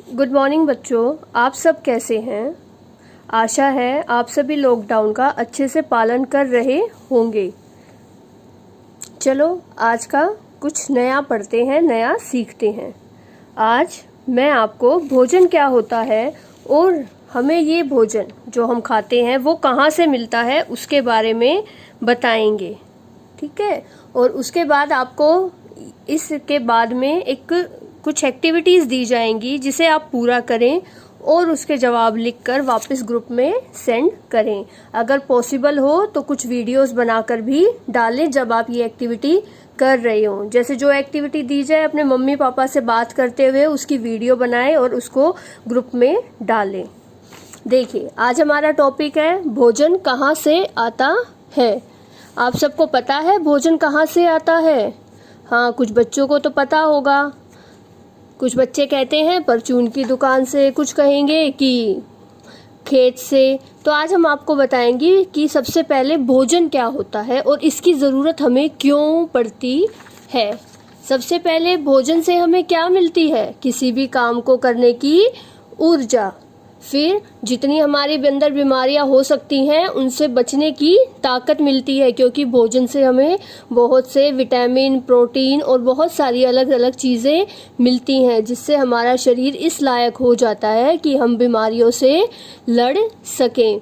Good morning बच्चों, आप सब कैसे हैं। आशा है आप सभी लॉकडाउन का अच्छे से पालन कर रहे होंगे। चलो आज का कुछ नया पढ़ते हैं, नया सीखते हैं। आज मैं आपको भोजन क्या होता है और हमें ये भोजन जो हम खाते हैं वो कहाँ से मिलता है उसके बारे में बताएंगे, ठीक है। और उसके बाद आपको इसके बाद में कुछ एक्टिविटीज़ दी जाएंगी जिसे आप पूरा करें और उसके जवाब लिखकर वापस ग्रुप में सेंड करें। अगर पॉसिबल हो तो कुछ वीडियोस बनाकर भी डालें जब आप ये एक्टिविटी कर रहे हो। जैसे जो एक्टिविटी दी जाए अपने मम्मी पापा से बात करते हुए उसकी वीडियो बनाएं और उसको ग्रुप में डालें। देखिए आज हमारा टॉपिक है भोजन कहाँ से आता है। आप सबको पता है भोजन कहाँ से आता है? हाँ, कुछ बच्चों को तो पता होगा। कुछ बच्चे कहते हैं परचून की दुकान से, कुछ कहेंगे कि खेत से। तो आज हम आपको बताएंगे कि सबसे पहले भोजन क्या होता है और इसकी ज़रूरत हमें क्यों पड़ती है। सबसे पहले भोजन से हमें क्या मिलती है? किसी भी काम को करने की ऊर्जा। फिर जितनी हमारे अंदर बीमारियां हो सकती हैं उनसे बचने की ताकत मिलती है, क्योंकि भोजन से हमें बहुत से विटामिन, प्रोटीन और बहुत सारी अलग अलग चीज़ें मिलती हैं जिससे हमारा शरीर इस लायक हो जाता है कि हम बीमारियों से लड़ सकें।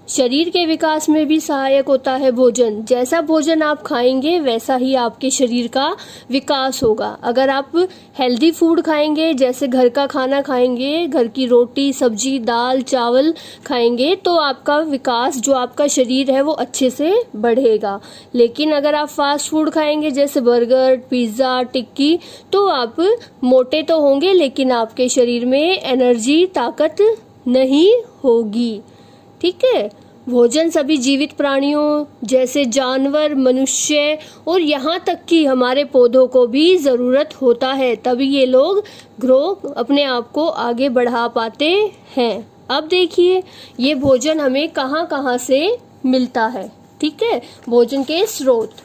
शरीर के विकास में भी सहायक होता है भोजन। जैसा भोजन आप खाएंगे वैसा ही आपके शरीर का विकास होगा। अगर आप हेल्दी फूड खाएंगे, जैसे घर का खाना खाएंगे, घर की रोटी सब्जी दाल चावल खाएंगे, तो आपका विकास जो आपका शरीर है वो अच्छे से बढ़ेगा। लेकिन अगर आप फास्ट फूड खाएंगे जैसे बर्गर, पिज़्ज़ा, टिक्की, तो आप मोटे तो होंगे लेकिन आपके शरीर में एनर्जी, ताकत नहीं होगी, ठीक है। भोजन सभी जीवित प्राणियों जैसे जानवर, मनुष्य और यहाँ तक कि हमारे पौधों को भी ज़रूरत होता है, तभी ये लोग ग्रो अपने आप को आगे बढ़ा पाते हैं। अब देखिए ये भोजन हमें कहाँ कहाँ से मिलता है, ठीक है। भोजन के स्रोत।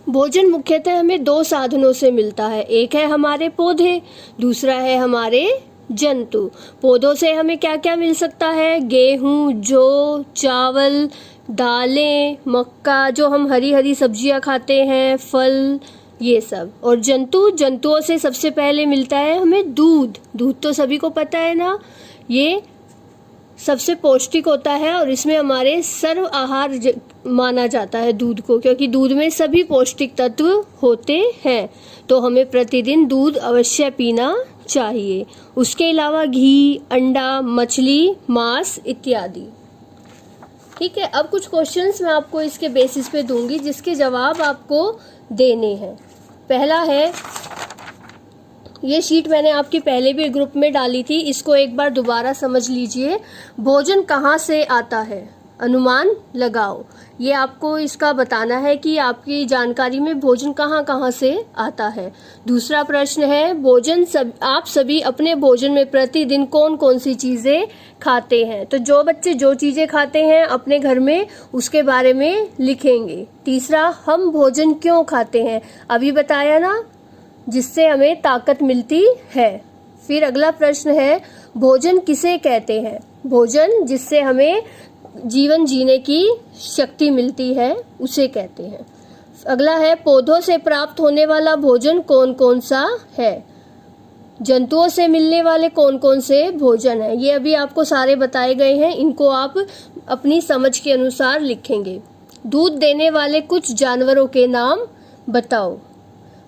भोजन मुख्यतः हमें दो साधनों से मिलता है। एक है हमारे पौधे, दूसरा है हमारे जंतु। पौधों से हमें क्या क्या मिल सकता है? गेहूं, जौ, चावल, दालें, मक्का, जो हम हरी हरी सब्जियां खाते हैं, फल, ये सब। और जंतुओं से सबसे पहले मिलता है हमें दूध। दूध तो सभी को पता है ना, ये सबसे पौष्टिक होता है और इसमें हमारे सर्व आहार माना जाता है दूध को, क्योंकि दूध में सभी पौष्टिक तत्व होते हैं। तो हमें प्रतिदिन दूध अवश्य पीना चाहिए। उसके अलावा घी, अंडा, मछली, मांस इत्यादि, ठीक है। अब कुछ क्वेश्चंस मैं आपको इसके बेसिस पे दूंगी जिसके जवाब आपको देने हैं। पहला है, ये शीट मैंने आपकी पहले भी ग्रुप में डाली थी, इसको एक बार दोबारा समझ लीजिए। भोजन कहाँ से आता है? अनुमान लगाओ। ये आपको इसका बताना है कि आपकी जानकारी में भोजन कहाँ कहाँ से आता है। दूसरा प्रश्न है, आप सभी अपने भोजन में प्रतिदिन कौन कौन सी चीजें खाते हैं? तो जो बच्चे जो चीजें खाते हैं अपने घर में उसके बारे में लिखेंगे। तीसरा, हम भोजन क्यों खाते हैं? अभी बताया ना, जिससे हमें ताकत मिलती है। फिर अगला प्रश्न है, भोजन किसे कहते हैं? भोजन जिससे हमें जीवन जीने की शक्ति मिलती है उसे कहते हैं। अगला है, पौधों से प्राप्त होने वाला भोजन कौन कौन सा है? जंतुओं से मिलने वाले कौन कौन से भोजन है? ये अभी आपको सारे बताए गए हैं, इनको आप अपनी समझ के अनुसार लिखेंगे। दूध देने वाले कुछ जानवरों के नाम बताओ।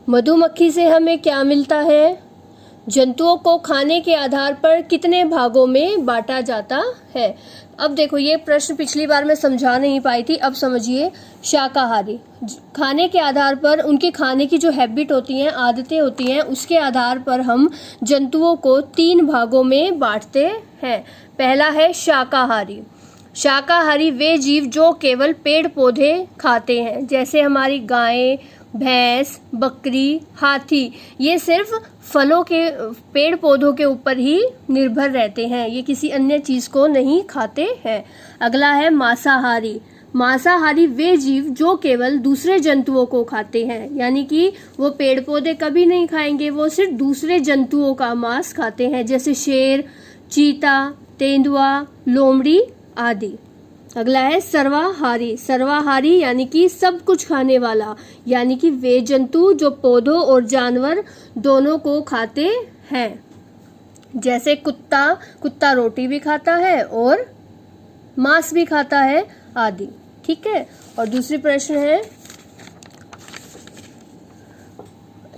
मधुमक्खी से हमें क्या मिलता है? जंतुओं को खाने के आधार पर कितने भागों में बांटा जाता है? अब देखो ये प्रश्न पिछली बार मैं समझा नहीं पाई थी, अब समझिए। शाकाहारी, खाने के आधार पर उनके खाने की जो हैबिट होती हैं, आदतें होती हैं, उसके आधार पर हम जंतुओं को 3 भागों में बांटते हैं। पहला है शाकाहारी। शाकाहारी वे जीव जो केवल पेड़ पौधे खाते हैं, जैसे हमारी गायें, भैंस, बकरी, हाथी, ये सिर्फ फलों के पेड़ पौधों के ऊपर ही निर्भर रहते हैं, ये किसी अन्य चीज को नहीं खाते हैं। अगला है मांसाहारी। मांसाहारी वे जीव जो केवल दूसरे जंतुओं को खाते हैं, यानी कि वो पेड़ पौधे कभी नहीं खाएंगे, वो सिर्फ दूसरे जंतुओं का मांस खाते हैं, जैसे शेर, चीता, तेंदुआ, लोमड़ी आदि। अगला है सर्वाहारी। सर्वाहारी यानी कि सब कुछ खाने वाला, यानी कि वे जंतु जो पौधों और जानवर दोनों को खाते हैं, जैसे कुत्ता रोटी भी खाता है और मांस भी खाता है आदि। ठीक है। और दूसरी प्रश्न है,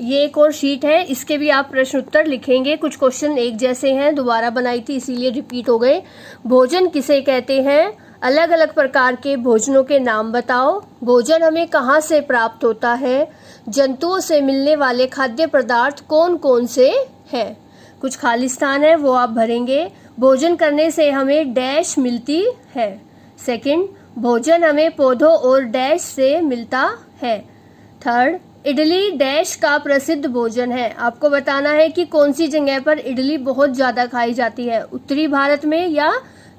ये एक और शीट है, इसके भी आप प्रश्न उत्तर लिखेंगे। कुछ क्वेश्चन एक जैसे हैं, दोबारा बनाई थी इसीलिए रिपीट हो गए। भोजन किसे कहते हैं? अलग अलग प्रकार के भोजनों के नाम बताओ। भोजन हमें कहाँ से प्राप्त होता है? जंतुओं से मिलने वाले खाद्य पदार्थ कौन कौन से हैं? कुछ खाली स्थान है वो आप भरेंगे। भोजन करने से हमें डैश मिलती है। सेकंड, भोजन हमें पौधों और डैश से मिलता है। थर्ड, इडली डैश का प्रसिद्ध भोजन है। आपको बताना है कि कौन सी जगह पर इडली बहुत ज़्यादा खाई जाती है, उत्तरी भारत में या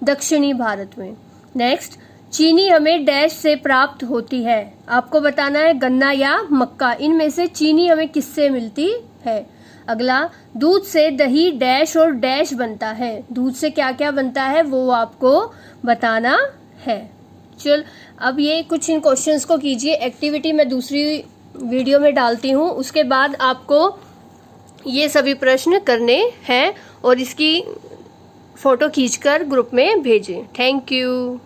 दक्षिणी भारत में। नेक्स्ट, चीनी हमें डैश से प्राप्त होती है। आपको बताना है गन्ना या मक्का, इनमें से चीनी हमें किससे मिलती है। अगला, दूध से दही डैश और डैश बनता है। दूध से क्या क्या बनता है वो आपको बताना है। चल अब ये कुछ इन क्वेश्चंस को कीजिए। एक्टिविटी मैं दूसरी वीडियो में डालती हूँ, उसके बाद आपको ये सभी प्रश्न करने हैं और इसकी फोटो खींचकर ग्रुप में भेजें। Thank you.